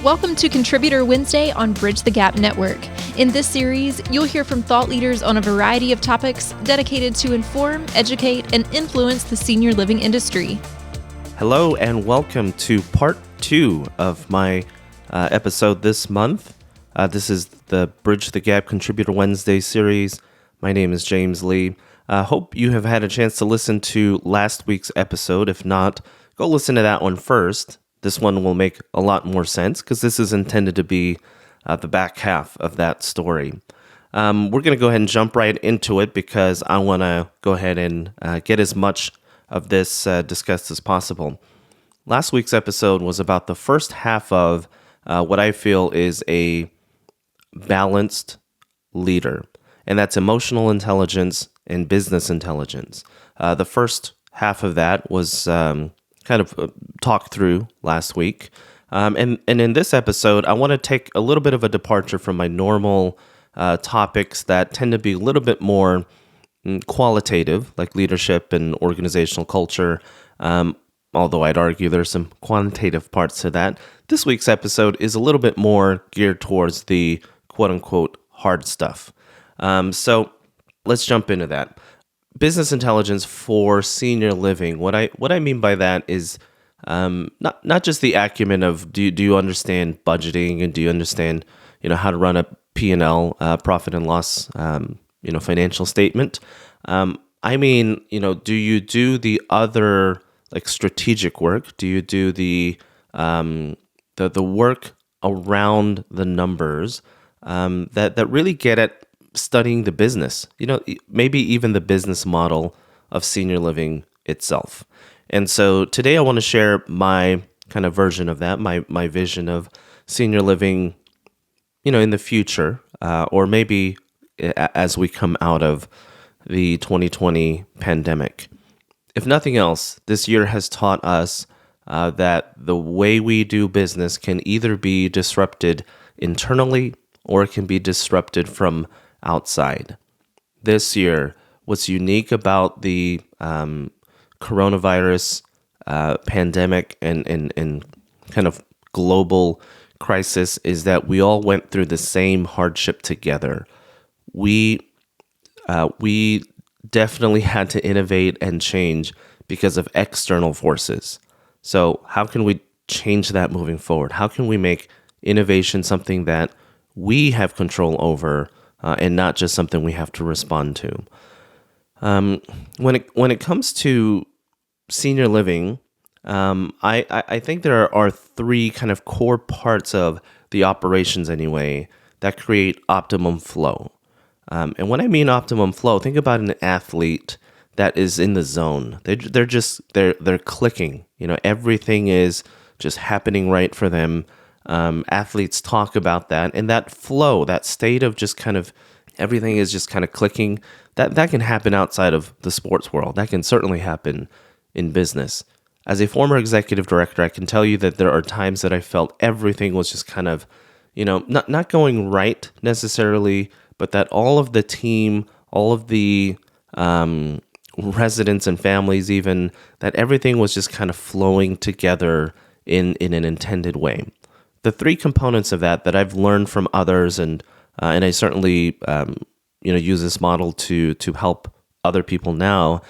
Welcome to Contributor Wednesday on Bridge the Gap Network. In this series, you'll hear from thought leaders on a variety of topics dedicated to inform, educate, and influence the senior living industry. Hello and welcome to part 2 of my episode this month. This is the Bridge the Gap Contributor Wednesday series. My name is James Lee. Hope you have had a chance to listen to last week's episode. If not, go listen to that one first. This one will make a lot more sense because this is intended to be the back half of that story. We're going to go ahead and jump right into it because I want to go ahead and get as much of this discussed as possible. Last week's episode was about the first half of what I feel is a balanced leader, and that's emotional intelligence and business intelligence. The first half of that was kind of talked through last week. And in this episode, I want to take a little bit of a departure from my normal topics that tend to be a little bit more qualitative, like leadership and organizational culture. Although I'd argue there's some quantitative parts to that. This week's episode is a little bit more geared towards the quote-unquote hard stuff. So let's jump into that. Business intelligence for senior living. What I mean by that is not just the acumen of do you understand budgeting and do you understand how to run a P&L, profit and loss financial statement. I mean do you do the other like strategic work? Do you do the work around the numbers that really get at studying the business, maybe even the business model of senior living itself. And so today I want to share my kind of version of that, my vision of senior living, in the future, or maybe as we come out of the 2020 pandemic. If nothing else, this year has taught us that the way we do business can either be disrupted internally or it can be disrupted from outside. This year, what's unique about the coronavirus pandemic and kind of global crisis is that we all went through the same hardship together. We definitely had to innovate and change because of external forces. So how can we change that moving forward? How can we make innovation something that we have control over and not just something we have to respond to? When it comes to senior living, I think there are three kind of core parts of the operations anyway that create optimum flow. And when I mean optimum flow, think about an athlete that is in the zone. They're clicking. Everything is just happening right for them. Athletes talk about that, and that flow, that state of just kind of everything is just kind of clicking, that can happen outside of the sports world. That can certainly happen in business. As a former executive director, I can tell you that there are times that I felt everything was just kind of, not going right necessarily, but that all of the team, all of the residents and families even, that everything was just kind of flowing together in an intended way. The three components of that I've learned from others, and I certainly use this model to help other people now.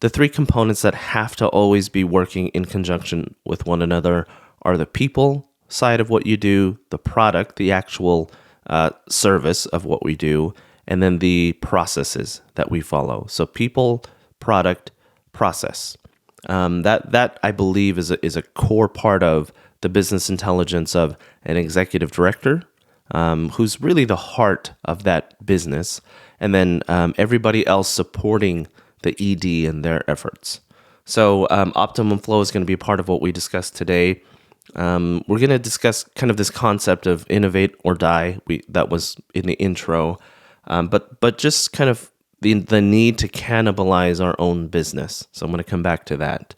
The three components that have to always be working in conjunction with one another are the people side of what you do, the product, the actual service of what we do, and then the processes that we follow. So people, product, process. That I believe is a core part of the business intelligence of an executive director, who's really the heart of that business, and then everybody else supporting the ED and their efforts. So optimum flow is going to be part of what we discuss today. We're going to discuss kind of this concept of innovate or die. That was in the intro, but just kind of the need to cannibalize our own business. So I'm going to come back to that.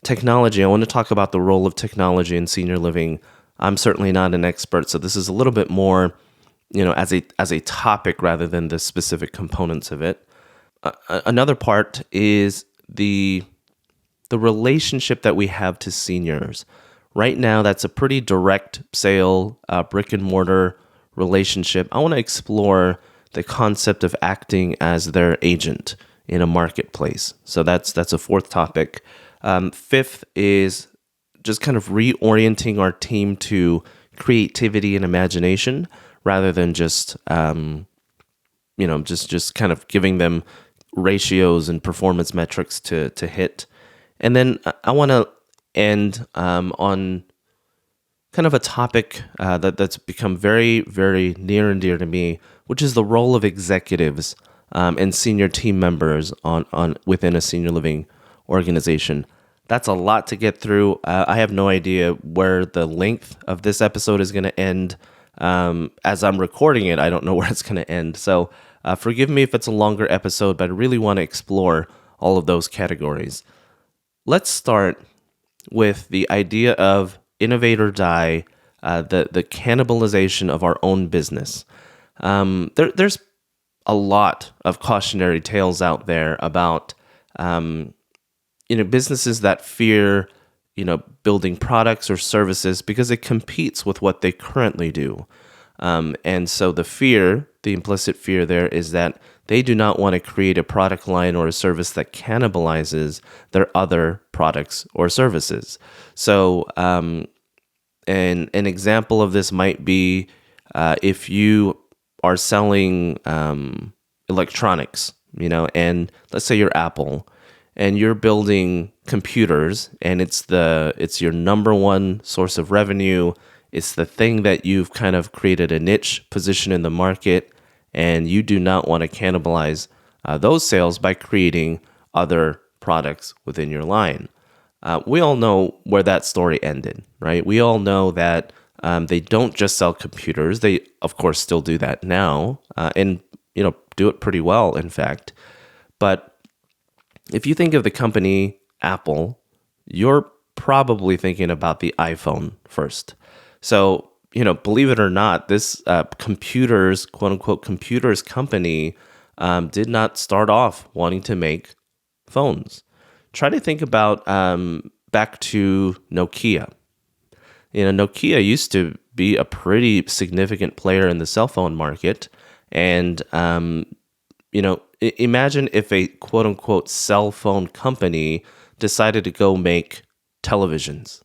Technology, I want to talk about the role of technology in senior living. I'm certainly not an expert, so this is a little bit more, as a topic rather than the specific components of it. Another part is the relationship that we have to seniors, Right now, that's a pretty direct sale, brick and mortar relationship. I want to explore the concept of acting as their agent in a marketplace. So that's a fourth topic. Fifth is just kind of reorienting our team to creativity and imagination rather than just just kind of giving them ratios and performance metrics to hit. And then I want to end on kind of a topic that's become very, very near and dear to me, which is the role of executives and senior team members on within a senior living organization. That's a lot to get through. I have no idea where the length of this episode is going to end. As I'm recording it, I don't know where it's going to end. So forgive me if it's a longer episode, but I really want to explore all of those categories. Let's start with the idea of innovate or die, the cannibalization of our own business. There's a lot of cautionary tales out there about businesses that fear building products or services because it competes with what they currently do. And so the implicit fear there is that they do not want to create a product line or a service that cannibalizes their other products or services. So an example of this might be if you are selling electronics, and let's say you're Apple, and you're building computers, and it's your number one source of revenue. It's the thing that you've kind of created a niche position in the market, and you do not want to cannibalize those sales by creating other products within your line. We all know where that story ended, right? We all know that they don't just sell computers. They, of course, still do that now, and do it pretty well, in fact. But if you think of the company Apple, you're probably thinking about the iPhone first. So, believe it or not, this computers, quote unquote, computers company did not start off wanting to make phones. Try to think about back to Nokia. Nokia used to be a pretty significant player in the cell phone market. And, imagine if a quote unquote cell phone company decided to go make televisions.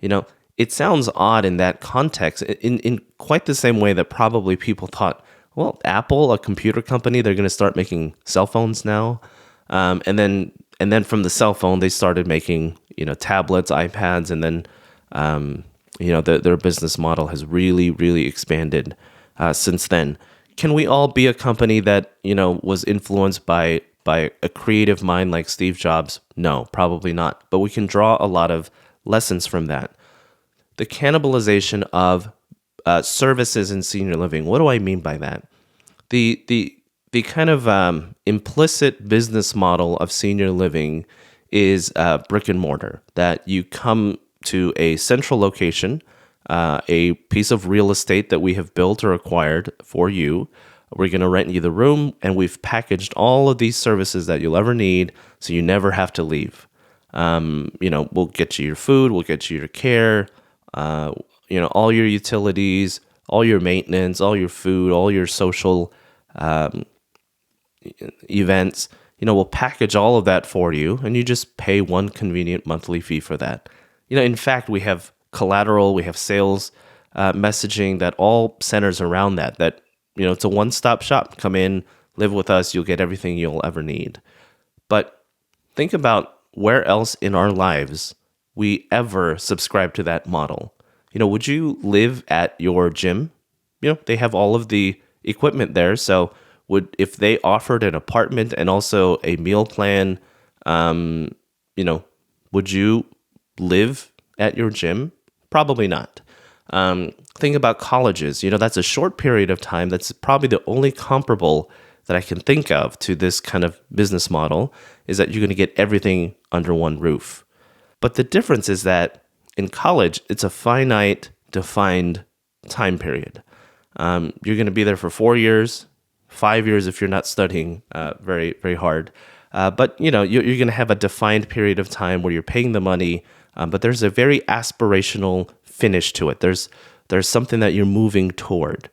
It sounds odd in that context, in quite the same way that probably people thought, well, Apple, a computer company, they're going to start making cell phones now. And then from the cell phone, they started making, tablets, iPads, and then, their business model has really, really expanded since then. Can we all be a company that, was influenced by a creative mind like Steve Jobs? No, probably not. But we can draw a lot of lessons from that. The cannibalization of services in senior living. What do I mean by that? The kind of implicit business model of senior living is brick and mortar, that you come to a central location, a piece of real estate that we have built or acquired for you. We're going to rent you the room, and we've packaged all of these services that you'll ever need, so you never have to leave. We'll get you your food, we'll get you your care, all your utilities, all your maintenance, all your food, all your social events. We'll package all of that for you, and you just pay one convenient monthly fee for that. In fact, we have collateral, we have sales messaging that all centers around that, it's a one-stop shop. Come in, live with us, you'll get everything you'll ever need. But think about where else in our lives we ever subscribe to that model. Would you live at your gym? They have all of the equipment there. So if they offered an apartment and also a meal plan, would you live at your gym? Probably not. Think about colleges. That's a short period of time. That's probably the only comparable that I can think of to this kind of business model, is that you're going to get everything under one roof. But the difference is that in college, it's a finite, defined time period. You're going to be there for 4 years, 5 years if you're not studying very, very hard. But you're going to have a defined period of time where you're paying the money but there's a very aspirational finish to it. There's something that you're moving toward.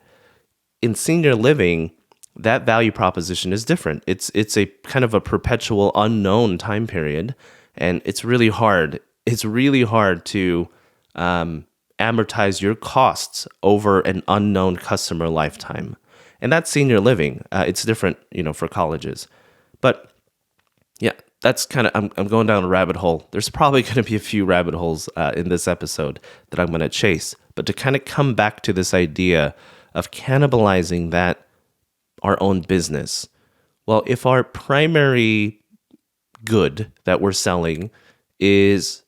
In senior living, that value proposition is different. It's a kind of a perpetual unknown time period, and it's really hard. It's really hard to amortize your costs over an unknown customer lifetime. And that's senior living. It's different, for colleges. But yeah, that's kind of, I'm going down a rabbit hole. There's probably going to be a few rabbit holes in this episode that I'm going to chase. But to kind of come back to this idea of cannibalizing our own business. Well, if our primary good that we're selling is,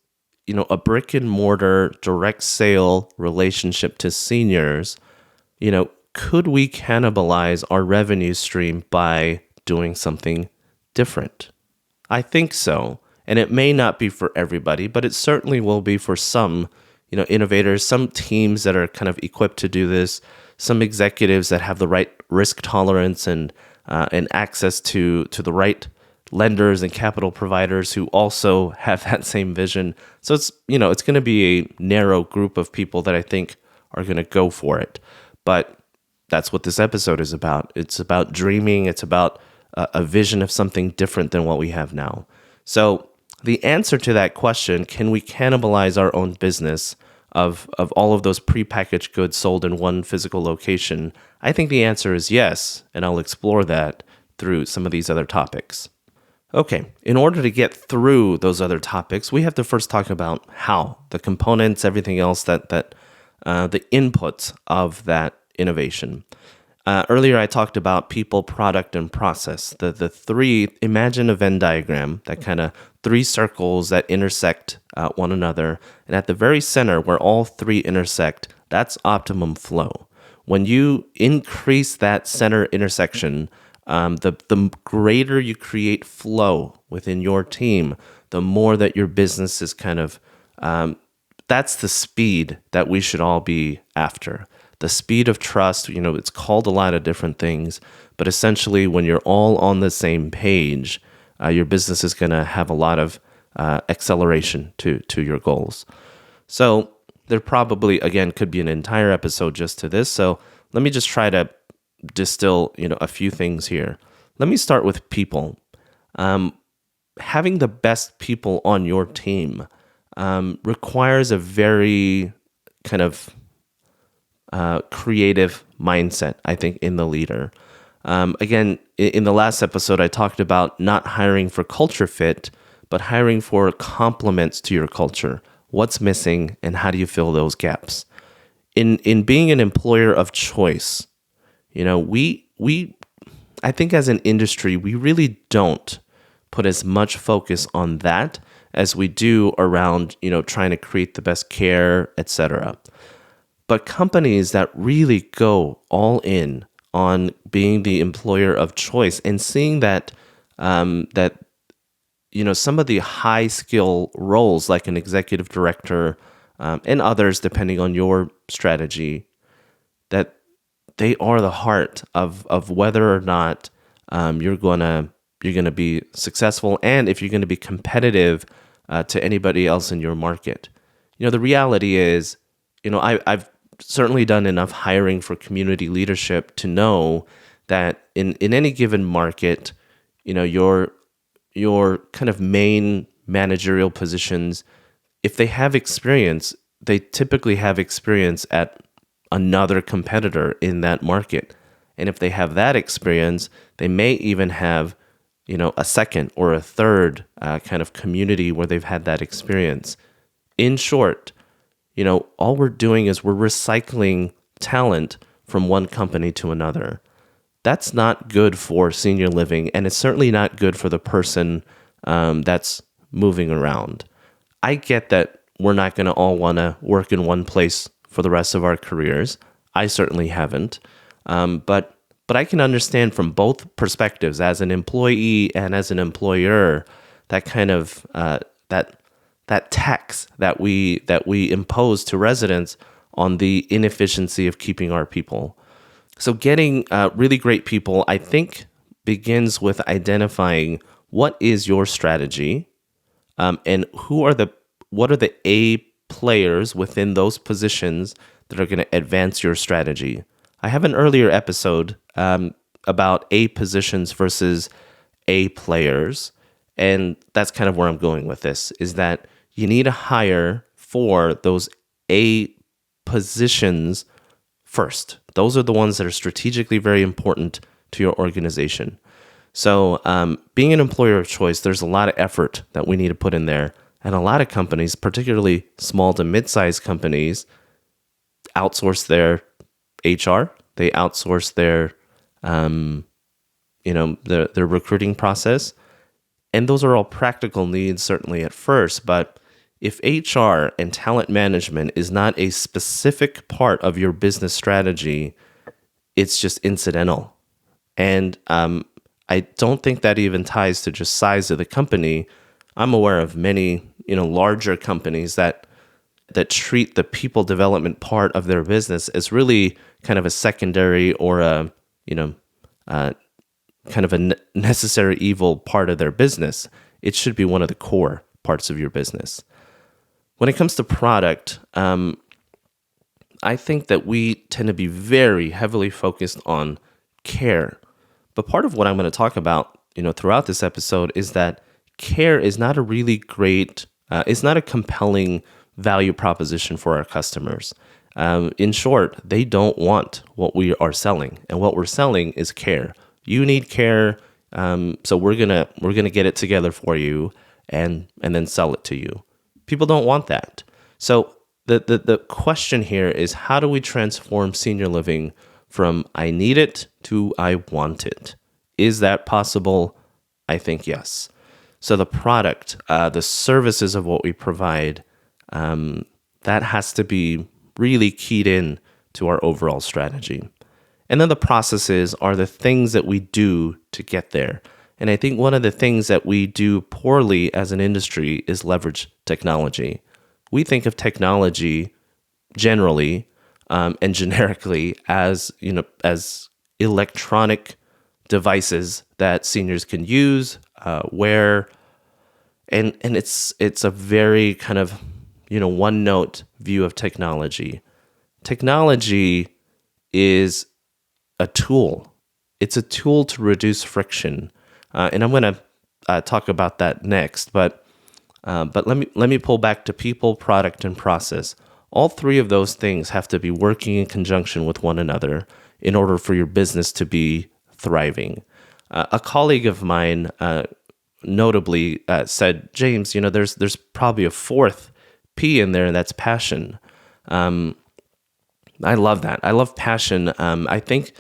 a brick and mortar direct sale relationship to seniors, could we cannibalize our revenue stream by doing something different? I think so. And it may not be for everybody, but it certainly will be for some, innovators, some teams that are kind of equipped to do this, some executives that have the right risk tolerance and access to the right lenders and capital providers who also have that same vision. So it's going to be a narrow group of people that I think are going to go for it. But that's what this episode is about. It's about dreaming. It's about a vision of something different than what we have now. So the answer to that question, can we cannibalize our own business of all of those prepackaged goods sold in one physical location? I think the answer is yes, and I'll explore that through some of these other topics. Okay, in order to get through those other topics, we have to first talk about how, the components, everything else that the inputs of that innovation. Earlier, I talked about people, product, and process. The three, imagine a Venn diagram, that kind of three circles that intersect one another. And at the very center, where all three intersect, that's optimum flow. When you increase that center intersection, the greater you create flow within your team, the more that your business is kind of, that's the speed that we should all be after. The speed of trust, it's called a lot of different things, but essentially when you're all on the same page, your business is going to have a lot of acceleration to your goals. So there probably, again, could be an entire episode just to this. So let me just try to distill, a few things here. Let me start with people. Having the best people on your team requires a very kind of creative mindset, I think, in the leader. Again, in the last episode, I talked about not hiring for culture fit, but hiring for complements to your culture. What's missing and how do you fill those gaps? In being an employer of choice, I think as an industry, we really don't put as much focus on that as we do around, trying to create the best care, etc. But companies that really go all in on being the employer of choice and seeing that some of the high skill roles like an executive director and others, depending on your strategy, that they are the heart of whether or not you're gonna be successful and if you're gonna be competitive to anybody else in your market. The reality is, I've certainly done enough hiring for community leadership to know that in any given market, your kind of main managerial positions, if they have experience, they typically have experience at another competitor in that market. And if they have that experience, they may even have, a second or a third kind of community where they've had that experience. In short, all we're doing is we're recycling talent from one company to another. That's not good for senior living, and it's certainly not good for the person that's moving around. I get that we're not going to all want to work in one place for the rest of our careers. I certainly haven't. But I can understand from both perspectives, as an employee and as an employer, that kind of that tax that we impose to residents on the inefficiency of keeping our people. So getting really great people, I think, begins with identifying what is your strategy, and who are the what are the A players within those positions that are going to advance your strategy. I have an earlier episode about A positions versus A players, and that's kind of where I'm going with this, is that you need to hire for those A positions first. Those are the ones that are strategically very important to your organization. So being an employer of choice, there's a lot of effort that we need to put in there. And a lot of companies, particularly small to mid-sized companies, outsource their HR. They outsource their, their recruiting process. And those are all practical needs, certainly at first. But if HR and talent management is not a specific part of your business strategy, it's just incidental. And I don't think that even ties to just size of the company. I'm aware of many, larger companies that treat the people development part of their business as really kind of a secondary or a, kind of a necessary evil part of their business. It should be one of the core parts of your business. When it comes to product, I think that we tend to be very heavily focused on care. But part of what I'm going to talk about, throughout this episode is that care is not a really great, it's not a compelling value proposition for our customers. In short, they don't want what we are selling, and what we're selling is care. You need care, so we're gonna get it together for you, and then sell it to you. People don't want that. So the question here is, how do we transform senior living from I need it to I want it? Is that possible? I think yes. So the product, the services of what we provide, that has to be really keyed in to our overall strategy. And then the processes are the things that we do to get there. And I think one of the things that we do poorly as an industry is leverage technology. We think of technology generally and generically as electronic devices that seniors can use, wear, and it's a very kind of one note view of technology. Technology is a tool. It's a tool to reduce friction, and I'm going to talk about that next. But let me pull back to people, product, and process. All three of those things have to be working in conjunction with one another in order for your business to be thriving. A colleague of mine notably said, James, there's probably a fourth P in there, and that's passion. I love that. I love passion. I think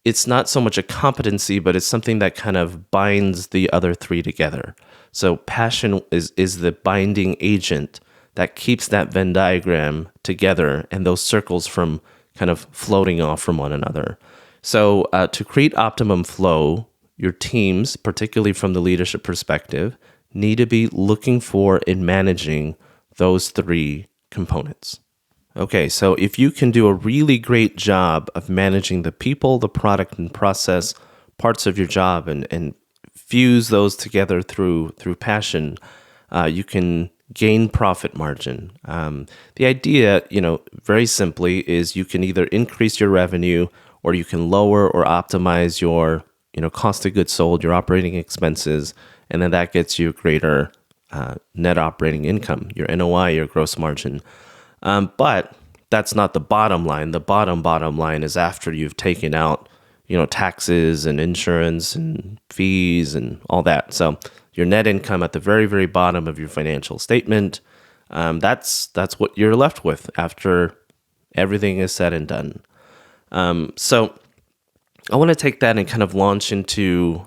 it's not so much a competency, but it's something that kind of binds the other three together. So passion is the binding agent that keeps that Venn diagram together and those circles from kind of floating off from one another. So to create optimum flow, your teams, particularly from the leadership perspective, need to be looking for and managing those three components. Okay, so if you can do a really great job of managing the people, the product, and process parts of your job and fuse those together through passion, you can gain profit margin. The idea, very simply, is you can either increase your revenue or you can lower or optimize your cost of goods sold, your operating expenses, and then that gets you greater net operating income, your NOI, your gross margin. But that's not the bottom line. The bottom line is after you've taken out, taxes and insurance and fees and all that. So your net income at the very, very bottom of your financial statement, that's what you're left with after everything is said and done. So I want to take that and kind of launch into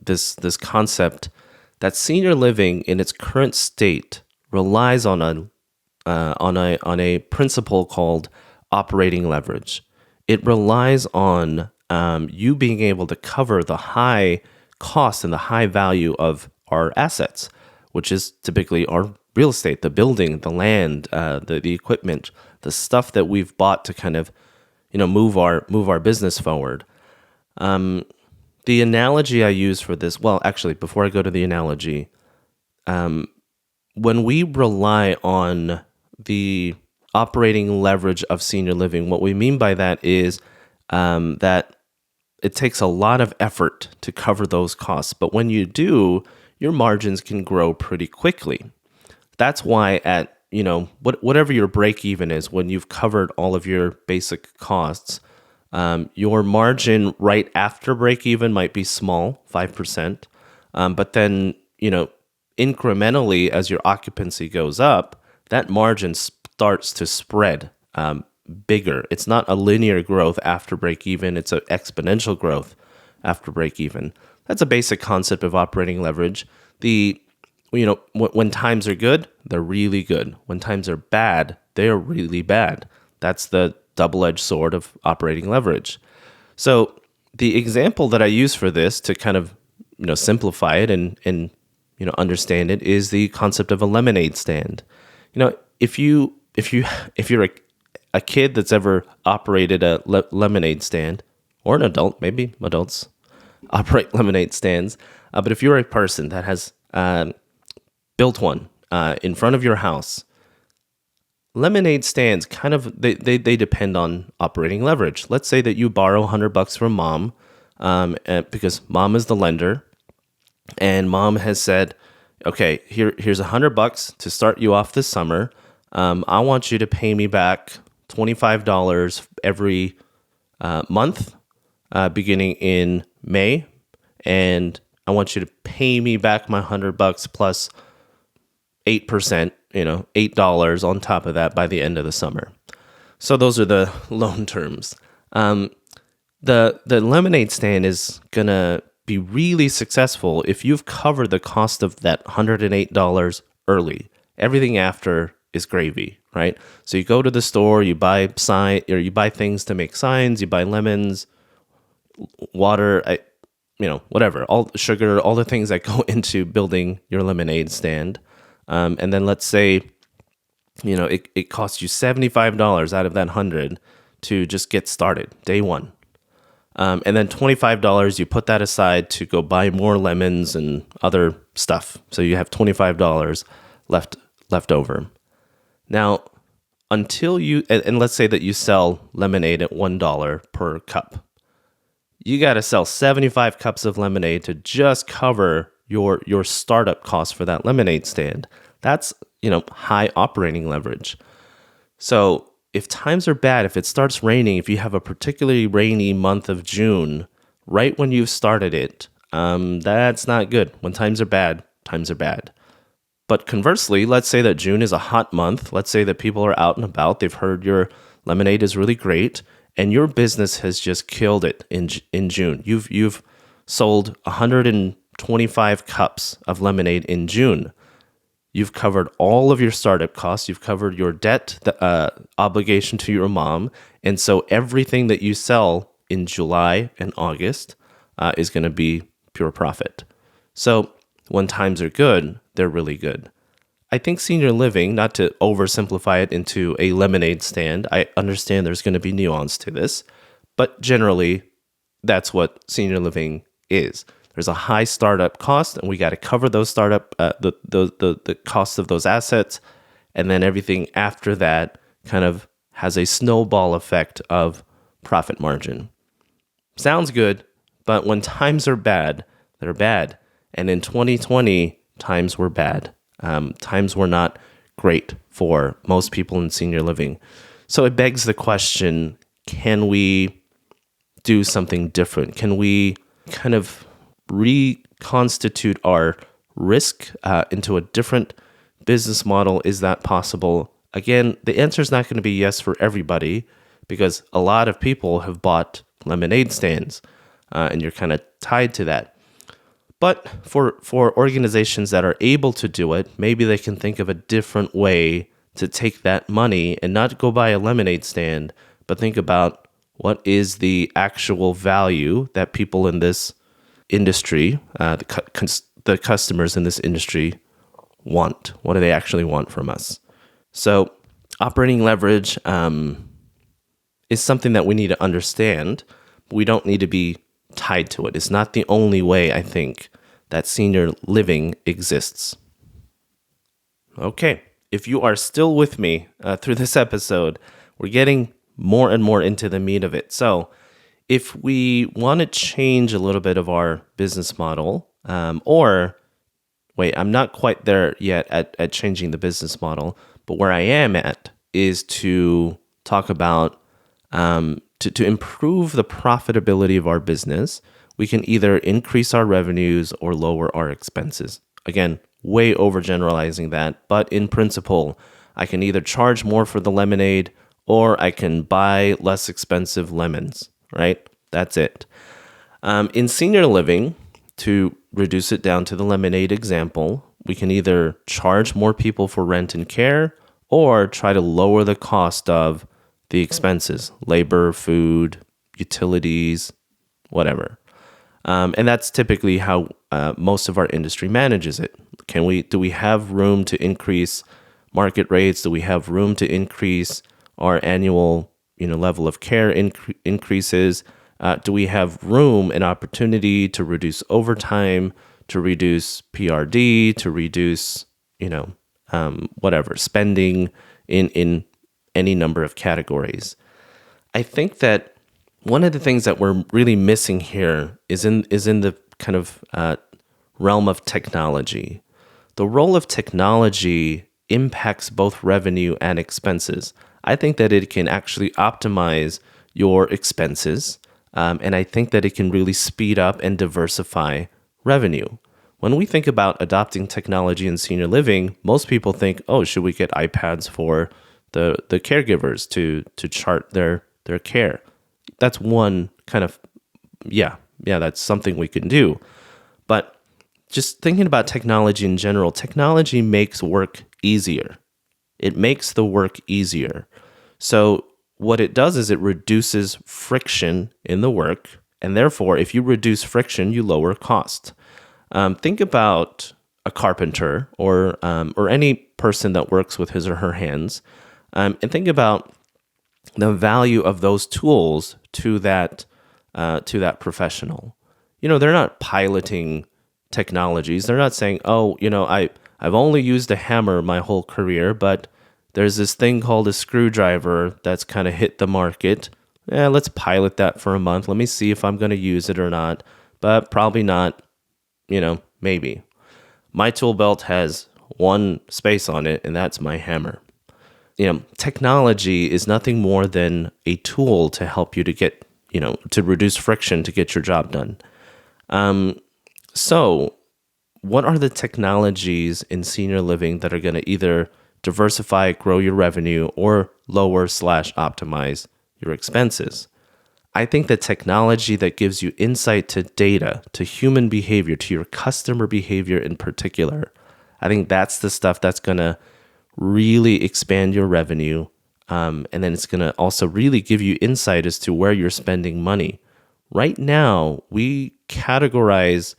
this concept that senior living in its current state relies on a principle called operating leverage. It relies on you being able to cover the high cost and the high value of our assets, which is typically our real estate, the building, the land, the equipment, the stuff that we've bought to kind of move our business forward. The analogy I use for this, well, actually, before I go to the analogy, when we rely on the operating leverage of senior living, what we mean by that is that it takes a lot of effort to cover those costs. But when you do, your margins can grow pretty quickly. That's why at, whatever your break even is, when you've covered all of your basic costs, your margin right after break even might be small, 5%. But then, incrementally as your occupancy goes up, that margin starts to spread bigger. It's not a linear growth after break even, it's an exponential growth after break even. That's a basic concept of operating leverage. When times are good, they're really good. When times are bad, they're really bad. That's the double-edged sword of operating leverage. So the example that I use for this to kind of simplify it and understand it is the concept of a lemonade stand. If you're a kid that's ever operated a lemonade stand, or an adult, maybe adults operate lemonade stands, but if you're a person that has built one in front of your house, lemonade stands they depend on operating leverage. Let's say that you borrow $100 from mom, because mom is the lender, and mom has said, okay, here's $100 to start you off this summer. I want you to pay me back $25 every month, beginning in May, and I want you to pay me back my $100 plus 8%, $8 on top of that by the end of the summer. So those are the loan terms. The lemonade stand is gonna be really successful if you've covered the cost of that $108 early. Everything after is gravy, right? So you go to the store, you buy you buy things to make signs, you buy lemons, water, whatever, all the sugar, all the things that go into building your lemonade stand. And then let's say, it costs you $75 out of that 100 to just get started, day one. And then $25, you put that aside to go buy more lemons and other stuff. So you have $25 left over. Now, until and let's say that you sell lemonade at $1 per cup. You got to sell 75 cups of lemonade to just cover your startup costs for that lemonade stand. That's, high operating leverage. So if times are bad, if it starts raining, if you have a particularly rainy month of June, right when you've started it, that's not good. When times are bad, times are bad. But conversely, let's say that June is a hot month. Let's say that people are out and about. They've heard your lemonade is really great, and your business has just killed it in June. You've sold 125 cups of lemonade in June. You've covered all of your startup costs. You've covered your debt obligation to your mom. And so everything that you sell in July and August is going to be pure profit. So when times are good, they're really good. I think senior living, not to oversimplify it into a lemonade stand, I understand there's going to be nuance to this, but generally, that's what senior living is. There's a high startup cost, and we got to cover those startup the cost of those assets, and then everything after that kind of has a snowball effect of profit margin. Sounds good, but when times are bad, they're bad. And in 2020, times were bad. Times were not great for most people in senior living. So it begs the question, can we do something different? Can we kind of reconstitute our risk into a different business model? Is that possible? Again, the answer is not going to be yes for everybody, because a lot of people have bought lemonade stands, and you're kind of tied to that. But for organizations that are able to do it, maybe they can think of a different way to take that money and not go buy a lemonade stand, but think about what is the actual value that people in this industry, the customers in this industry want. What do they actually want from us? So operating leverage is something that we need to understand. We don't need to be tied to it. It's not the only way, I think, that senior living exists. Okay, if you are still with me through this episode, we're getting more and more into the meat of it. So, if we want to change a little bit of our business model, or wait, I'm not quite there yet at changing the business model, but where I am at is to talk about to improve the profitability of our business. We can either increase our revenues or lower our expenses. Again, way overgeneralizing that, but in principle, I can either charge more for the lemonade or I can buy less expensive lemons, right? That's it. In senior living, to reduce it down to the lemonade example, we can either charge more people for rent and care or try to lower the cost of the expenses, labor, food, utilities, whatever. And that's typically how most of our industry manages it. Do we have room to increase market rates? Do we have room to increase our annual, level of care increases? Do we have room and opportunity to reduce overtime, to reduce PRD, to reduce, whatever spending in any number of categories? I think that one of the things that we're really missing here is in the kind of realm of technology. The role of technology impacts both revenue and expenses. I think that it can actually optimize your expenses, and I think that it can really speed up and diversify revenue. When we think about adopting technology in senior living, most people think, oh, should we get iPads for the caregivers to chart their care? That's one kind of, that's something we can do. But just thinking about technology in general, technology makes work easier. It makes the work easier. So what it does is it reduces friction in the work. And therefore, if you reduce friction, you lower cost. Think about a carpenter or any person that works with his or her hands, and think about the value of those tools to that professional. They're not piloting technologies. They're not saying, oh, I've only used a hammer my whole career, but there's this thing called a screwdriver that's kind of hit the market. Let's pilot that for a month. Let me see if I'm going to use it or not, but probably not, maybe. My tool belt has one space on it, and that's my hammer. Technology is nothing more than a tool to help you to get, to reduce friction to get your job done. So what are the technologies in senior living that are going to either diversify, grow your revenue, or lower/optimize your expenses? I think the technology that gives you insight to data, to human behavior, to your customer behavior in particular, I think that's the stuff that's going to really expand your revenue. And then it's going to also really give you insight as to where you're spending money. Right now, we categorize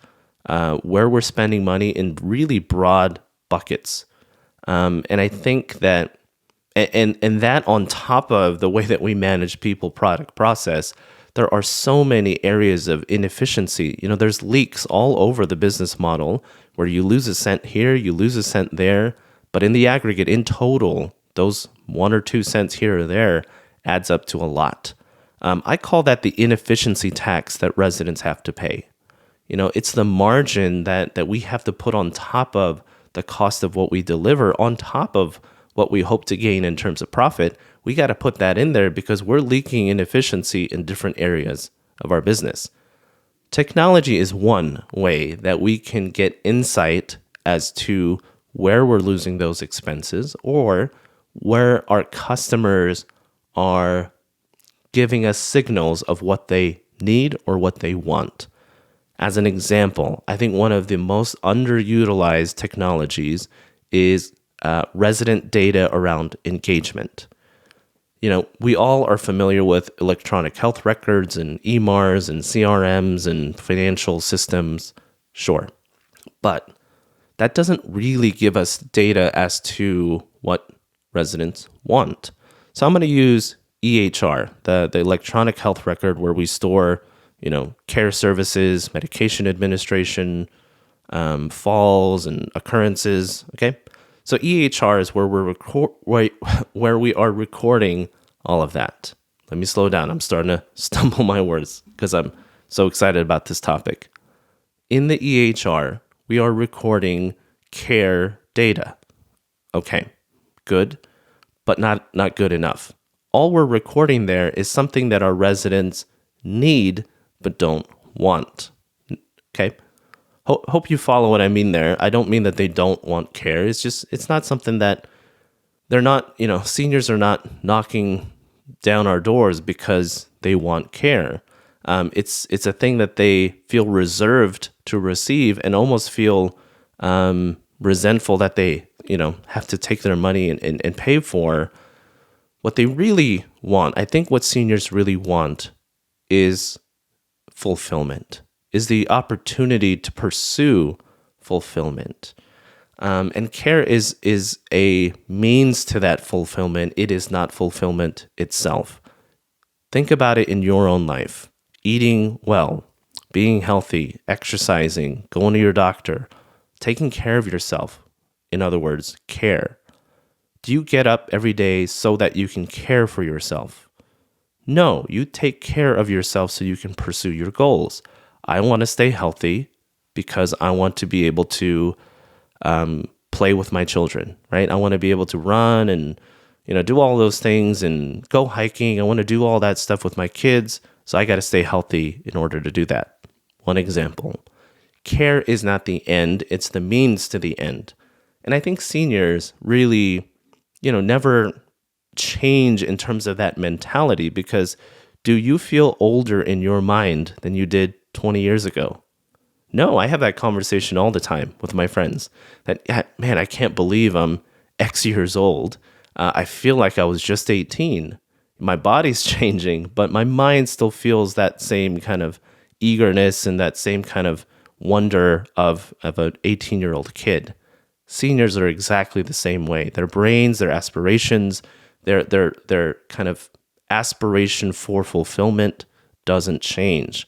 where we're spending money in really broad buckets. And I think that, and that on top of the way that we manage people, product, process, there are so many areas of inefficiency. There's leaks all over the business model where you lose a cent here, you lose a cent there. But in the aggregate, in total, those 1 or 2 cents here or there adds up to a lot. I call that the inefficiency tax that residents have to pay. It's the margin that we have to put on top of the cost of what we deliver, on top of what we hope to gain in terms of profit. We got to put that in there because we're leaking inefficiency in different areas of our business. Technology is one way that we can get insight as to where we're losing those expenses or where our customers are giving us signals of what they need or what they want. As an example, I think one of the most underutilized technologies is resident data around engagement. We all are familiar with electronic health records and EMRs and CRMs and financial systems, sure. But that doesn't really give us data as to what residents want. So I'm going to use EHR, the electronic health record where we store, care services, medication administration, falls and occurrences. Okay. So EHR is where where we are recording all of that. Let me slow down. I'm starting to stumble my words because I'm so excited about this topic. In the EHR, we are recording care data. Okay, good, but not good enough. All we're recording there is something that our residents need but don't want. Okay? Hope you follow what I mean there. I don't mean that they don't want care. It's not something that they're not, seniors are not knocking down our doors because they want care. It's a thing that they feel reserved to receive and almost feel resentful that they, have to take their money and pay for. What they really want, I think what seniors really want is fulfillment, is the opportunity to pursue fulfillment. And care is a means to that fulfillment. It is not fulfillment itself. Think about it in your own life. Eating well, being healthy, exercising, going to your doctor, taking care of yourself. In other words, care. Do you get up every day so that you can care for yourself? No, you take care of yourself so you can pursue your goals. I want to stay healthy because I want to be able to play with my children, right? I want to be able to run and, do all those things and go hiking. I want to do all that stuff with my kids. So I got to stay healthy in order to do that. One example. Care is not the end. It's the means to the end. And I think seniors really, never change in terms of that mentality, because do you feel older in your mind than you did 20 years ago? No, I have that conversation all the time with my friends that, man, I can't believe I'm X years old. I feel like I was just 18. My body's changing, but my mind still feels that same kind of eagerness and that same kind of wonder of an 18-year-old kid. Seniors are exactly the same way. Their brains, their aspirations, their kind of aspiration for fulfillment doesn't change.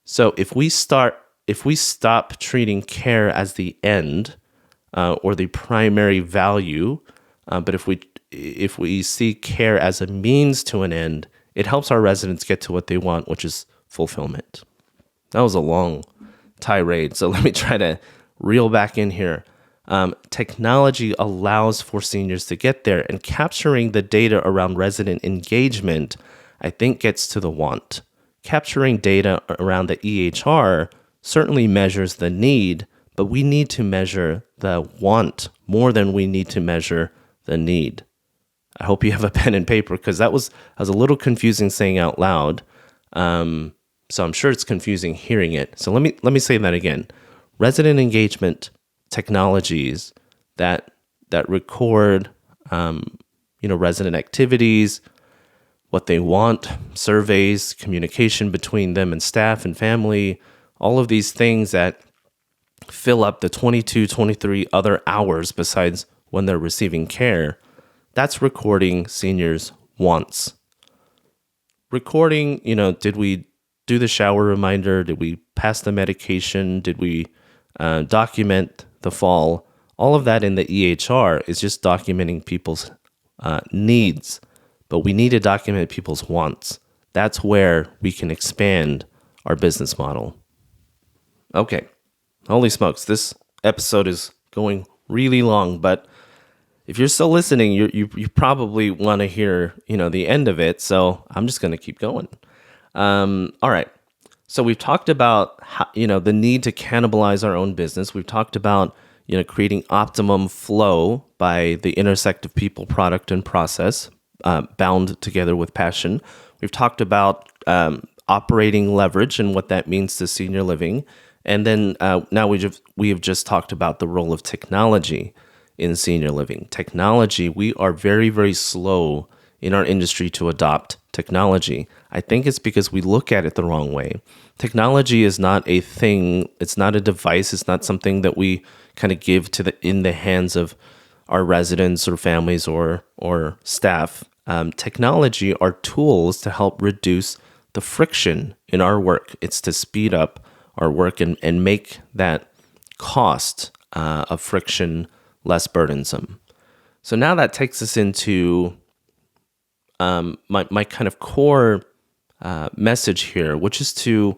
So if we stop treating care as the end or the primary value, but if we see care as a means to an end, it helps our residents get to what they want, which is fulfillment. That was a long tirade, so let me try to reel back in here. Technology allows for seniors to get there, and capturing the data around resident engagement, I think, gets to the want. Capturing data around the EHR certainly measures the need, but we need to measure the want more than we need to measure the need. I hope you have a pen and paper, because that was a little confusing saying out loud. So I'm sure it's confusing hearing it. So let me say that again. Resident engagement technologies that record resident activities, what they want, surveys, communication between them and staff and family, all of these things that fill up the 22, 23 other hours besides when they're receiving care. That's recording seniors' wants. Recording, did we do the shower reminder? Did we pass the medication? Did we document the fall? All of that in the EHR is just documenting people's needs, but we need to document people's wants. That's where we can expand our business model. Okay, holy smokes, this episode is going really long, but if you're still listening, you probably want to hear, the end of it. So I'm just going to keep going. All right. So we've talked about how, the need to cannibalize our own business. We've talked about, creating optimum flow by the intersect of people, product, and process, bound together with passion. We've talked about operating leverage and what that means to senior living. And then now we have just talked about the role of technology in senior living. Technology, we are very, very slow in our industry to adopt technology. I think it's because we look at it the wrong way. Technology is not a thing. It's not a device. It's not something that we kind of give in the hands of our residents or families or staff. Technology are tools to help reduce the friction in our work. It's to speed up our work and make that cost of friction less burdensome. So now that takes us into my kind of core message here, which is to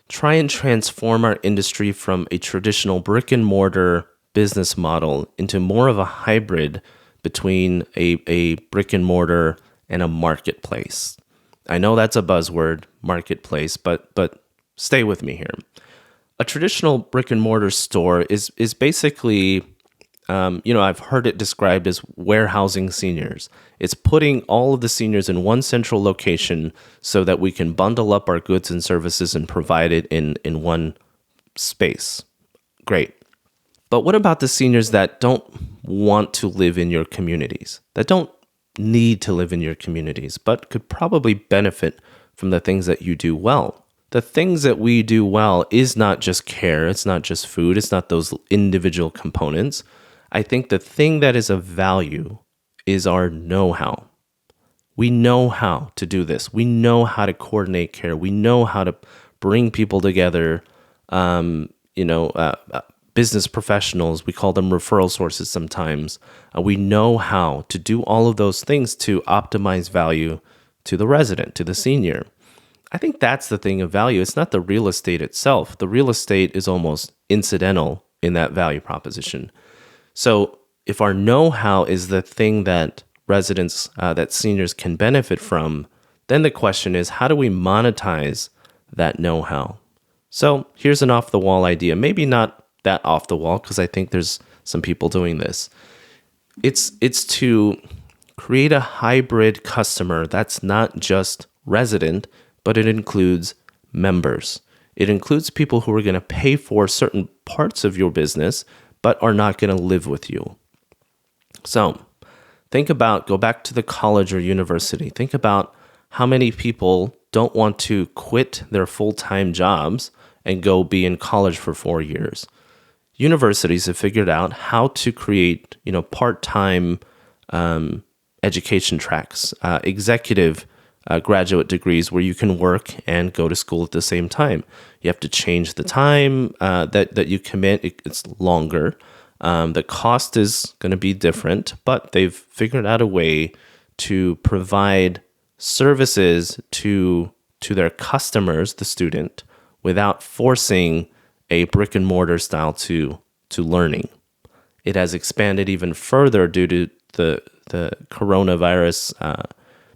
try and transform our industry from a traditional brick and mortar business model into more of a hybrid between a brick and mortar and a marketplace. I know that's a buzzword, marketplace, but stay with me here. A traditional brick and mortar store is basically, I've heard it described as warehousing seniors. It's putting all of the seniors in one central location so that we can bundle up our goods and services and provide it in one space. Great. But what about the seniors that don't want to live in your communities, that don't need to live in your communities, but could probably benefit from the things that you do well? The things that we do well is not just care, it's not just food, it's not those individual components. I think the thing that is of value is our know-how. We know how to do this. We know how to coordinate care. We know how to bring people together. Business professionals, we call them referral sources sometimes. We know how to do all of those things to optimize value to the resident, to the senior. I think that's the thing of value. It's not the real estate itself. The real estate is almost incidental in that value proposition. So if our know-how is the thing that residents, that seniors can benefit from, then the question is, how do we monetize that know-how? So here's an off-the-wall idea. Maybe not that off the wall, because I think there's some people doing this. It's to create a hybrid customer that's not just resident, but it includes members. It includes people who are going to pay for certain parts of your business, but are not going to live with you. So go back to the college or university. Think about how many people don't want to quit their full-time jobs and go be in college for 4 years. Universities have figured out how to create, part-time education tracks, executive graduate degrees where you can work and go to school at the same time. You have to change the time that you commit. It's longer. The cost is going to be different, but they've figured out a way to provide services to their customers, the student, without forcing a brick and mortar style to learning. It has expanded even further due to the coronavirus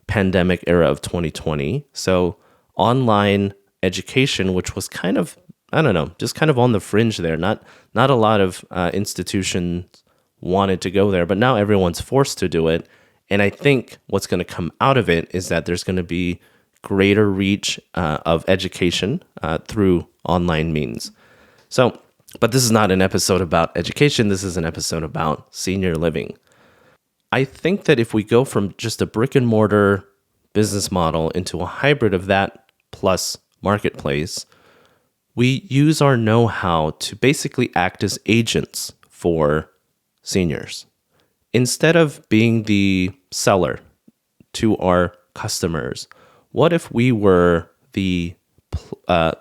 pandemic era of 2020. So online education, which was kind of, just kind of on the fringe there. Not a lot of institutions wanted to go there, but now everyone's forced to do it. And I think what's going to come out of it is that there's going to be greater reach of education through online means. So, but this is not an episode about education. This is an episode about senior living. I think that if we go from just a brick and mortar business model into a hybrid of that plus marketplace, we use our know-how to basically act as agents for seniors. Instead of being the seller to our customers, what if we were the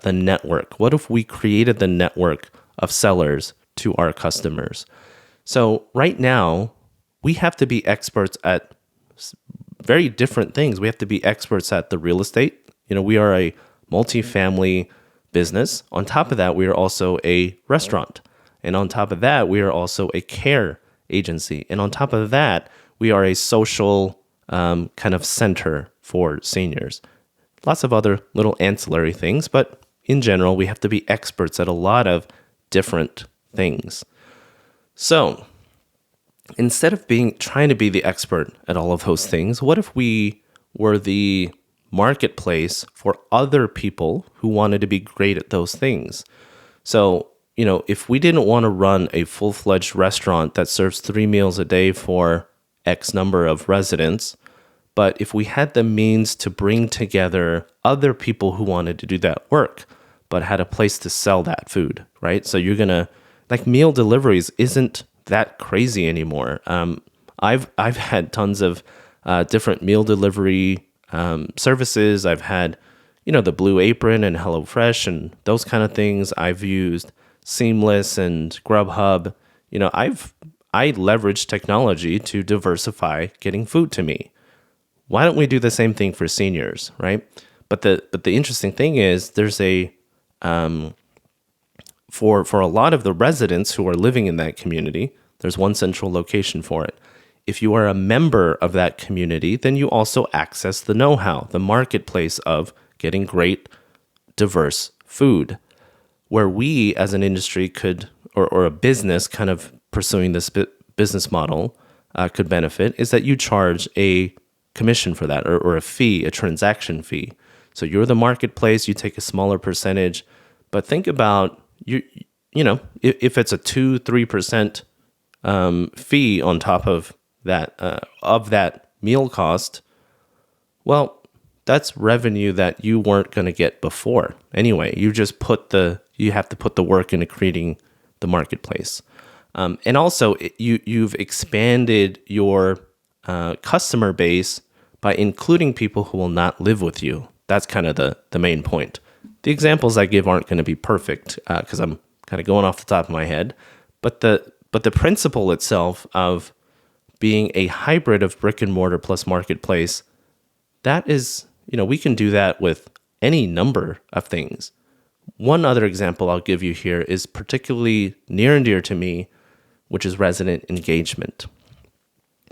network? What if we created the network of sellers to our customers? So right now, we have to be experts at very different things. We have to be experts at the real estate. We are a multifamily business. On top of that, we are also a restaurant. And on top of that, we are also a care agency. And on top of that, we are a social kind of center for seniors. Lots of other little ancillary things, but in general, we have to be experts at a lot of different things. So instead of trying to be the expert at all of those things, what if we were the marketplace for other people who wanted to be great at those things? So, if we didn't want to run a full-fledged restaurant that serves 3 meals a day for X number of residents, but if we had the means to bring together other people who wanted to do that work, but had a place to sell that food, right? So you're going to, meal deliveries isn't that crazy anymore. I've had tons of different meal delivery services. I've had, the Blue Apron and HelloFresh and those kind of things. I've used Seamless and Grubhub. I leverage technology to diversify getting food to me. Why don't we do the same thing for seniors, right? But the interesting thing is there's a for a lot of the residents who are living in that community, there's one central location for it. If you are a member of that community, then you also access the know-how, the marketplace of getting great, diverse food. Where we as an industry could, or a business kind of pursuing this business model could benefit, is that you charge a commission for that, or a fee, a transaction fee. So you're the marketplace, you take a smaller percentage, but think about, if it's a 2-3% fee on top of that meal cost, well, that's revenue that you weren't going to get before. Anyway, you have to put the work into creating the marketplace. And also, you've expanded your customer base by including people who will not live with you. That's kind of the main point. The examples I give aren't going to be perfect because I'm kind of going off the top of my head, but the principle itself of being a hybrid of brick and mortar plus marketplace, that is, we can do that with any number of things. One other example I'll give you here is particularly near and dear to me, which is resident engagement.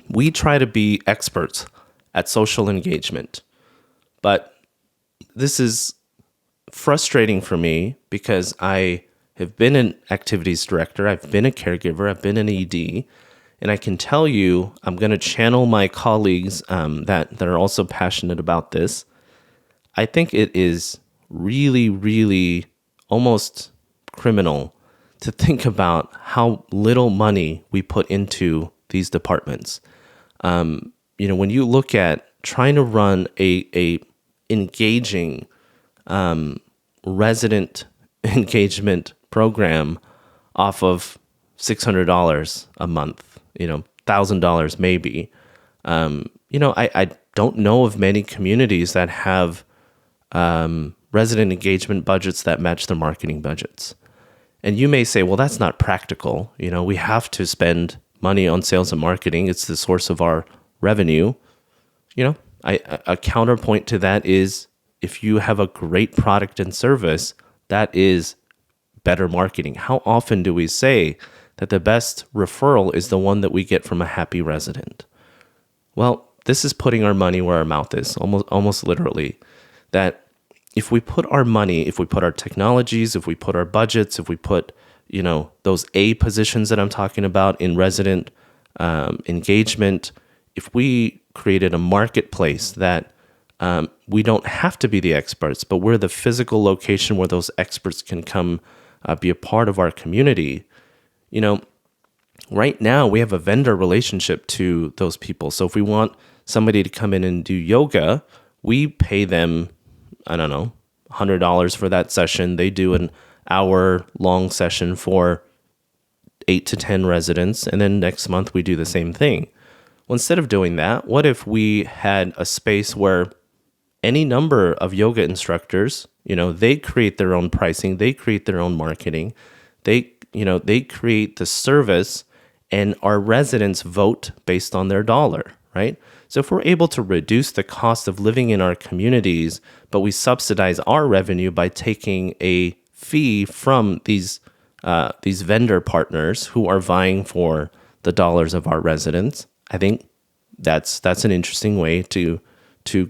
We try to be experts at social engagement, but this is frustrating for me because I have been an activities director, I've been a caregiver, I've been an ED, and I can tell you, I'm going to channel my colleagues that are also passionate about this. I think it is really, really almost criminal to think about how little money we put into these departments. When you look at trying to run a engaging resident engagement program off of $600 a month, $1,000 maybe. I don't know of many communities that have resident engagement budgets that match their marketing budgets. And you may say, well, that's not practical. We have to spend money on sales and marketing. It's the source of our revenue. A counterpoint to that is if you have a great product and service, that is better marketing. How often do we say that the best referral is the one that we get from a happy resident? Well, this is putting our money where our mouth is, almost literally. That if we put our money, if we put our technologies, if we put our budgets, if we put, those A positions that I'm talking about in resident engagement, if we created a marketplace that we don't have to be the experts, but we're the physical location where those experts can come be a part of our community. Right now we have a vendor relationship to those people. So if we want somebody to come in and do yoga, we pay them, I don't know, $100 for that session. They do an hour-long session for 8 to 10 residents, and then next month we do the same thing. Well, instead of doing that, what if we had a space where any number of yoga instructors, they create their own pricing, they create their own marketing, they create the service, and our residents vote based on their dollar, right? So if we're able to reduce the cost of living in our communities, but we subsidize our revenue by taking a fee from these vendor partners who are vying for the dollars of our residents, I think that's an interesting way to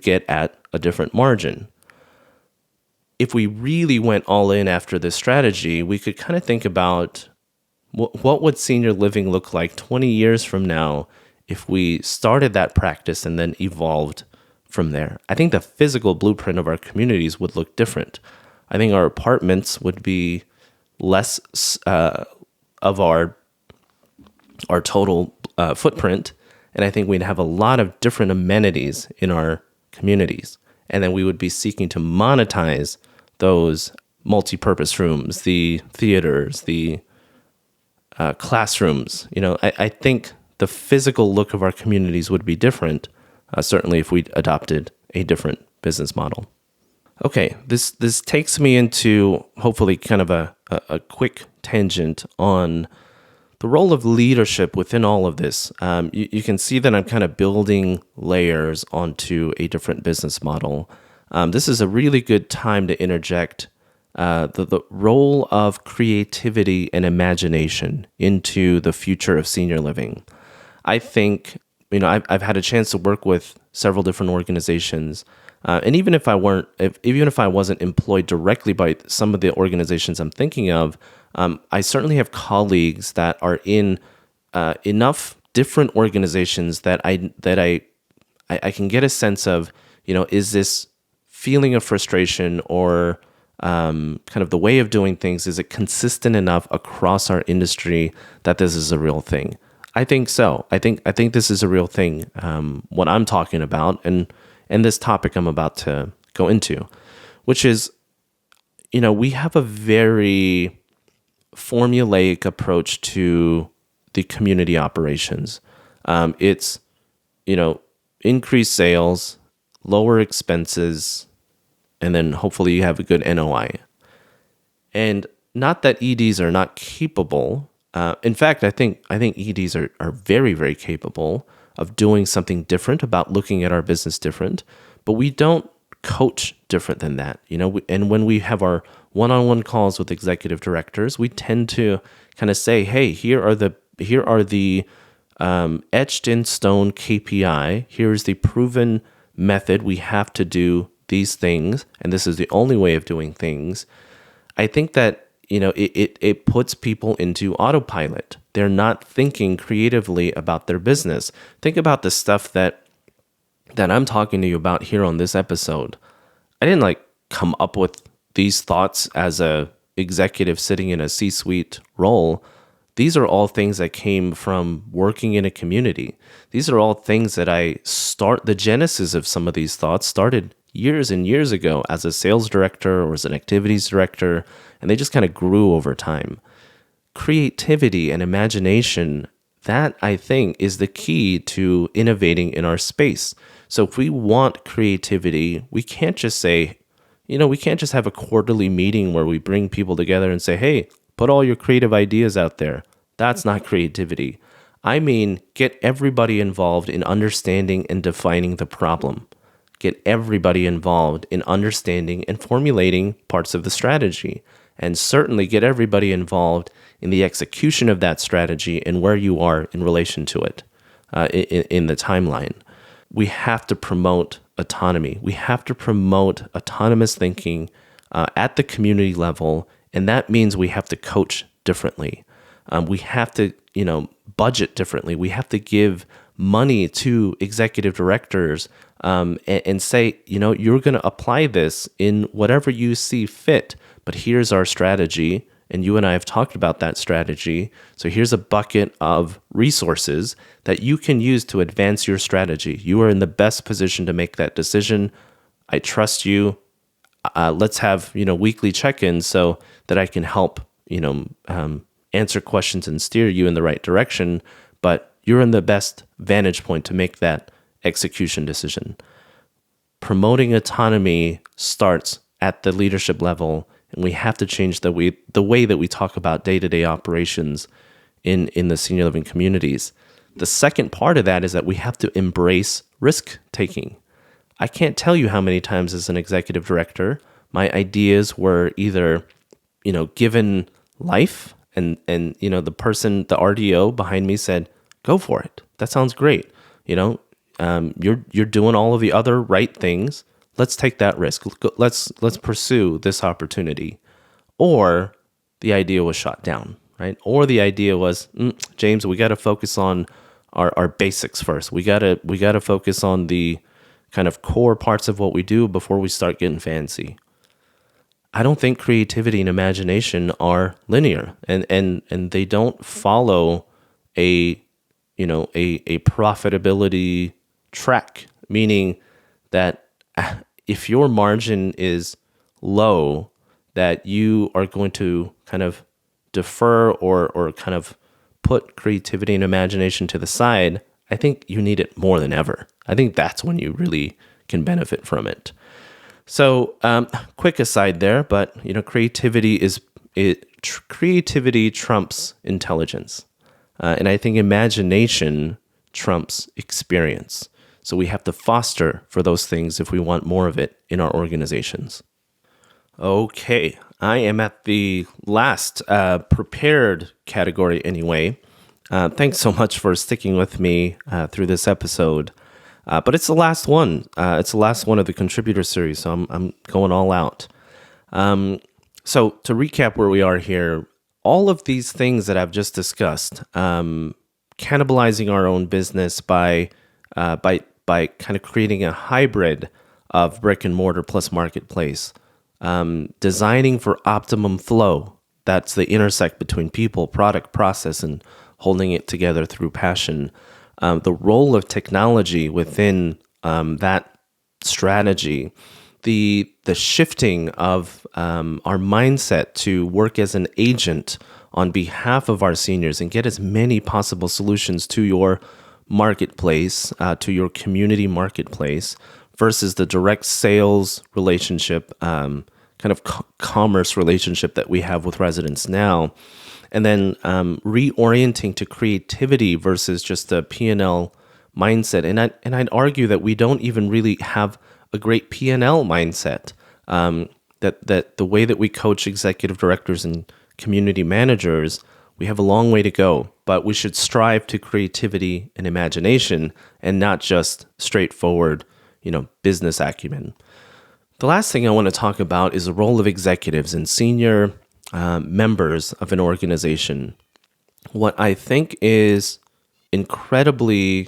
get at a different margin. If we really went all in after this strategy, we could kind of think about what would senior living look like 20 years from now if we started that practice and then evolved from there. I think the physical blueprint of our communities would look different. I think our apartments would be less of our total footprint, and I think we'd have a lot of different amenities in our communities. And then we would be seeking to monetize those multi-purpose rooms, the theaters, the classrooms. I think the physical look of our communities would be different, certainly if we adopted a different business model. Okay, this takes me into hopefully kind of a quick tangent on the role of leadership within all of this, you can see that I'm kind of building layers onto a different business model. This is a really good time to interject the role of creativity and imagination into the future of senior living. I think, I've had a chance to work with several different organizations, and even if I wasn't employed directly by some of the organizations I'm thinking of, I certainly have colleagues that are in enough different organizations that I can get a sense of, is this feeling of frustration or kind of the way of doing things, is it consistent enough across our industry that this is a real thing? I think so. I think this is a real thing. What I'm talking about and this topic I'm about to go into, which is, we have a very formulaic approach to the community operations. It's, increased sales, lower expenses, and then hopefully you have a good NOI. And not that EDs are not capable. In fact, I think EDs are very, very capable of doing something different, about looking at our business different, but we don't coach different than that. And when we have our one-on-one calls with executive directors, we tend to kind of say, hey, here are the etched in stone KPI. Here's the proven method. We have to do these things, and this is the only way of doing things. I think that it puts people into autopilot. They're not thinking creatively about their business. Think about the stuff that I'm talking to you about here on this episode. I didn't come up with these thoughts as a executive sitting in a C-suite role. These are all things that came from working in a community. These are all things that the genesis of some of these thoughts started years and years ago as a sales director or as an activities director, and they just kind of grew over time. Creativity and imagination, that I think is the key to innovating in our space. So if we want creativity, we can't just say, we can't just have a quarterly meeting where we bring people together and say, hey, put all your creative ideas out there. That's not creativity. I mean, get everybody involved in understanding and defining the problem. Get everybody involved in understanding and formulating parts of the strategy, and certainly get everybody involved in the execution of that strategy and where you are in relation to it in the timeline. We have to promote autonomy. We have to promote autonomous thinking at the community level, and that means we have to coach differently. We have to, budget differently. We have to give money to executive directors and say, you're going to apply this in whatever you see fit, but here's our strategy, and you and I have talked about that strategy. So here's a bucket of resources that you can use to advance your strategy. You are in the best position to make that decision. I trust you. Let's have, weekly check-ins so that I can help, answer questions and steer you in the right direction. But you're in the best vantage point to make that execution decision. Promoting autonomy starts at the leadership level, and we have to change the way that we talk about day-to-day operations in the senior living communities. The second part of that is that we have to embrace risk-taking. I can't tell you how many times as an executive director, my ideas were either, given life and the person, the RDO behind me said, go for it. That sounds great. You're doing all of the other right things. Let's take that risk. Let's pursue this opportunity. Or the idea was shot down, right? Or the idea was, James, we got to focus on our basics first. We gotta focus on the kind of core parts of what we do before we start getting fancy. I don't think creativity and imagination are linear, and they don't follow a profitability track, meaning that if your margin is low, that you are going to kind of defer or kind of put creativity and imagination to the side. I think you need it more than ever. I think that's when you really can benefit from it. So, quick aside there, but creativity trumps intelligence. And I think imagination trumps experience. So we have to foster for those things if we want more of it in our organizations. Okay, I am at the last prepared category anyway. Thanks so much for sticking with me through this episode. But it's the last one. It's the last one of the contributor series, so I'm going all out. So to recap where we are here, all of these things that I've just discussed, cannibalizing our own business by kind of creating a hybrid of brick and mortar plus marketplace, designing for optimum flow. That's the intersect between people, product, process, and holding it together through passion. The role of technology within that strategy, the shifting of our mindset to work as an agent on behalf of our seniors and get as many possible solutions to your marketplace, to your community marketplace, versus the direct sales relationship, kind of commerce relationship that we have with residents now. And then reorienting to creativity versus just a P&L mindset. And I'd argue that we don't even really have a great P&L mindset. That the way that we coach executive directors and community managers, we have a long way to go. But we should strive to creativity and imagination, and not just straightforward, business acumen. The last thing I want to talk about is the role of executives and senior members of an organization. What I think is incredibly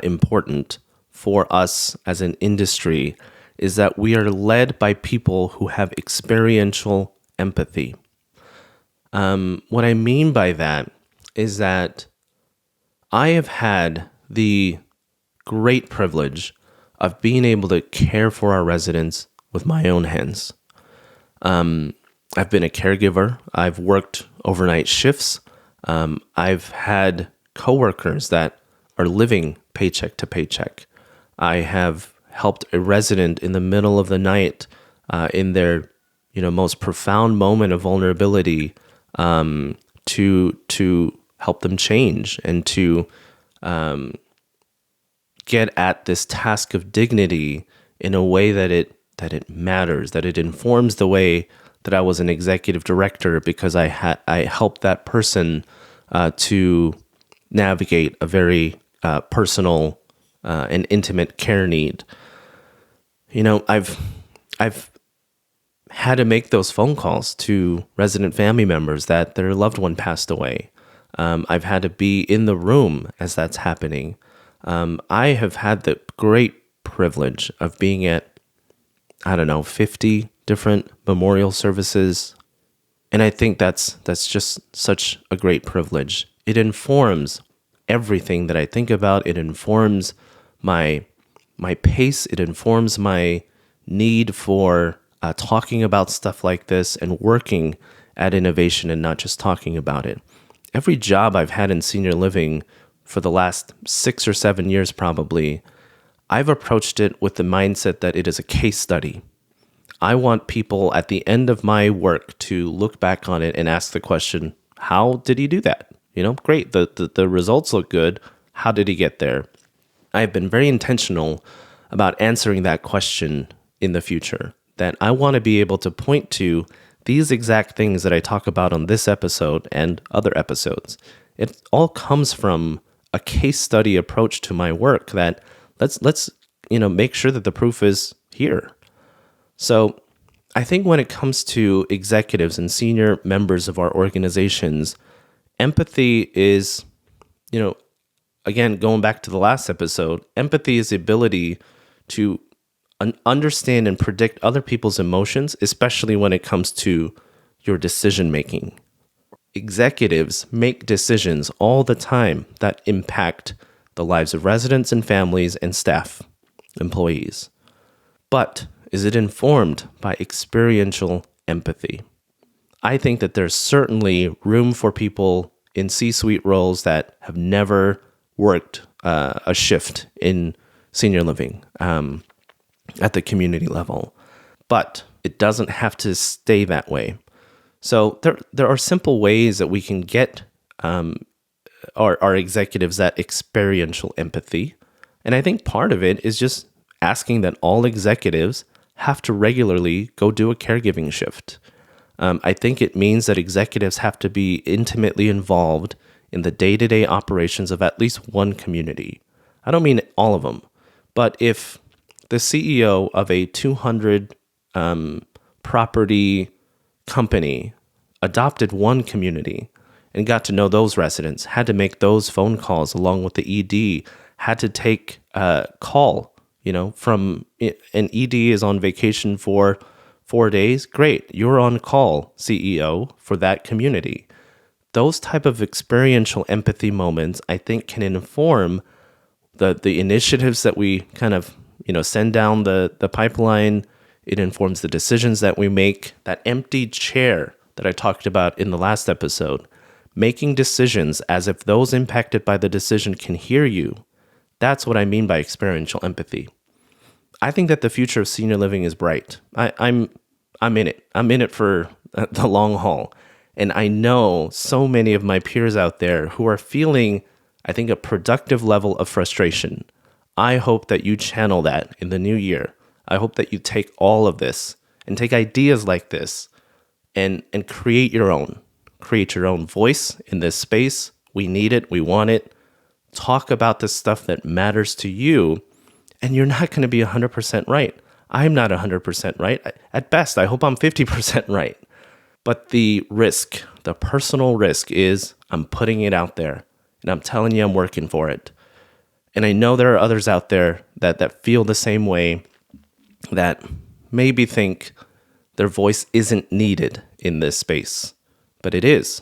important for us as an industry is that we are led by people who have experiential empathy. What I mean by that is that I have had the great privilege of being able to care for our residents with my own hands. I've been a caregiver. I've worked overnight shifts. I've had coworkers that are living paycheck to paycheck. I have helped a resident in the middle of the night in their most profound moment of vulnerability to help them change and to get at this task of dignity in a way that it matters, that it informs the way that I was an executive director, because I helped that person to navigate a very personal and intimate care need. I've had to make those phone calls to resident family members that their loved one passed away. I've had to be in the room as that's happening. I have had the great privilege of being at 50 different memorial services. And I think that's just such a great privilege. It informs everything that I think about. It informs my pace. It informs my need for talking about stuff like this and working at innovation and not just talking about it. Every job I've had in senior living for the last 6 or 7 years probably, I've approached it with the mindset that it is a case study. I want people at the end of my work to look back on it and ask the question, how did he do that? Great, the results look good. How did he get there? I've been very intentional about answering that question in the future, that I want to be able to point to these exact things that I talk about on this episode and other episodes. It all comes from a case study approach to my work that let's make sure that the proof is here. So I think when it comes to executives and senior members of our organizations, empathy is, again, going back to the last episode, empathy is the ability to understand and predict other people's emotions, especially when it comes to your decision making. Executives make decisions all the time that impact the lives of residents and families and staff, employees. But is it informed by experiential empathy? I think that there's certainly room for people in C-suite roles that have never worked a shift in senior living at the community level. But it doesn't have to stay that way. So there are simple ways that we can get our executives that experiential empathy. And I think part of it is just asking that all executives have to regularly go do a caregiving shift. I think it means that executives have to be intimately involved in the day-to-day operations of at least one community. I don't mean all of them, but if the CEO of a 200 property company adopted one community and got to know those residents, had to make those phone calls along with the ED, had to take a call, from an ED is on vacation for 4 days. Great, you're on call, CEO, for that community. Those type of experiential empathy moments, I think, can inform the initiatives that we kind of, send down the pipeline. It informs the decisions that we make. That empty chair that I talked about in the last episode, making decisions as if those impacted by the decision can hear you. That's what I mean by experiential empathy. I think that the future of senior living is bright. I'm in it. I'm in it for the long haul. And I know so many of my peers out there who are feeling, I think, a productive level of frustration. I hope that you channel that in the new year. I hope that you take all of this and take ideas like this and create your own. Create your own voice in this space. We need it. We want it. Talk about the stuff that matters to you. And you're not going to be 100% right. I'm not 100% right. At best, I hope I'm 50% right. But the risk, the personal risk is I'm putting it out there and I'm telling you I'm working for it. And I know there are others out there that feel the same way, that maybe think their voice isn't needed in this space, but it is.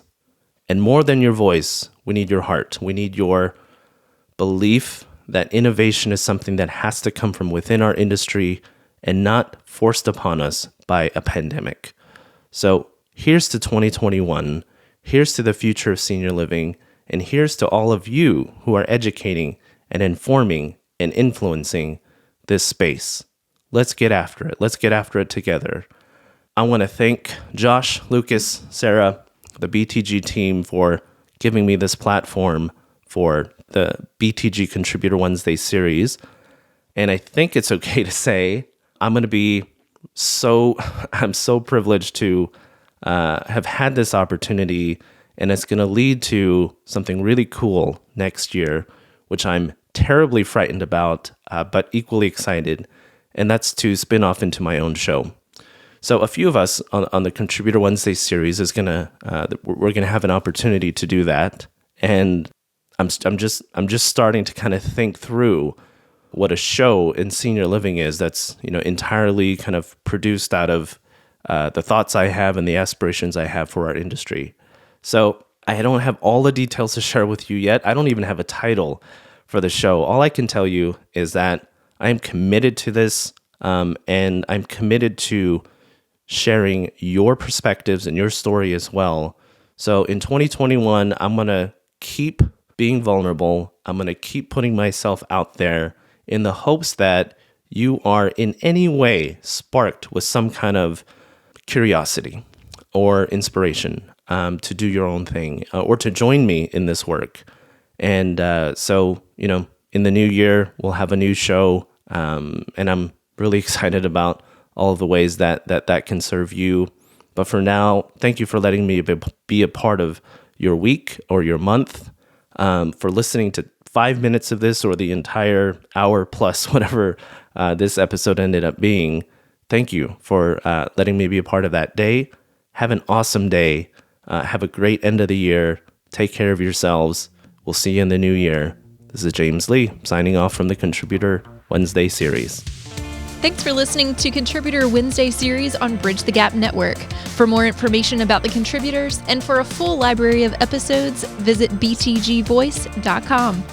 And more than your voice, we need your heart. We need your belief that innovation is something that has to come from within our industry and not forced upon us by a pandemic. So here's to 2021. Here's to the future of senior living. And here's to all of you who are educating and informing and influencing this space. Let's get after it. Let's get after it together. I want to thank Josh, Lucas, Sarah, the BTG team for giving me this platform for the BTG Contributor Wednesday series. And I think it's okay to say I'm so privileged to have had this opportunity, and it's going to lead to something really cool next year, which I'm terribly frightened about, but equally excited, and that's to spin off into my own show. So a few of us on the Contributor Wednesday series we're gonna have an opportunity to do that, and I'm just starting to kind of think through what a show in senior living is that's entirely kind of produced out of the thoughts I have and the aspirations I have for our industry. So I don't have all the details to share with you yet. I don't even have a title for the show. All I can tell you is that I am committed to this, and I'm committed to sharing your perspectives and your story as well. So in 2021, I'm going to keep being vulnerable. I'm going to keep putting myself out there in the hopes that you are in any way sparked with some kind of curiosity or inspiration to do your own thing or to join me in this work. And so, in the new year, we'll have a new show, and I'm really excited about all of the ways that can serve you. But for now, thank you for letting me be a part of your week or your month, for listening to 5 minutes of this or the entire hour plus whatever this episode ended up being. Thank you for letting me be a part of that day. Have an awesome day. Have a great end of the year. Take care of yourselves. We'll see you in the new year. This is James Lee signing off from the Contributor Wednesday series. Thanks for listening to Contributor Wednesday series on Bridge the Gap Network. For more information about the contributors and for a full library of episodes, visit btgvoice.com.